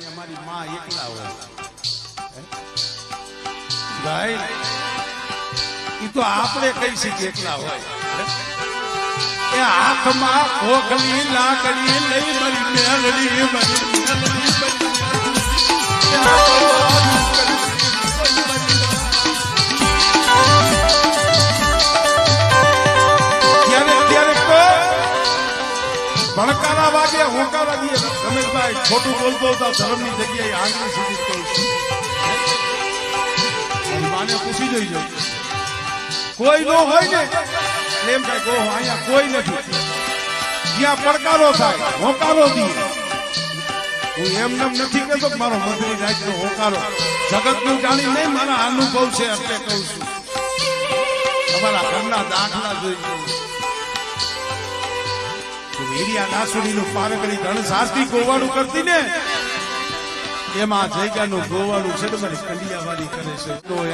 અમારી માં એકલા હોય ભાઈ, ઈ તો આપણે કઈ શકીએ એકલા હોય. એ હાથમાં કોકલી લાકડી લઈ મારી મેલડી ભણકારા વાગે હોંકારા દે. રમેશભાઈ ખોટું બોલતો હતા ધર્મની જગ્યાએ આંગળી સુધી કહું છું. માને પૂછી જોઈ કોઈ નો હોય ને એમ થાય કહો અહીંયા કોઈ નથી. જ્યાં પડકારો થાય હોંકારો દે. હું એમને નથી કહેતો મારો મંત્રી રાજનો હોંકારો જગત નું જાણી નહીં, મારા અનુભવ છે એટલે કહું છું. અમારા ઘરના દાખલા જોઈ વીરિયા નાસુડી નું પારકડી ધણ શાસ્ત્રી ગોવાળું કરતી ને એમાં જગ્યાનું ગોવાળું છે ને મારી કલિયાવાડી કરે છે.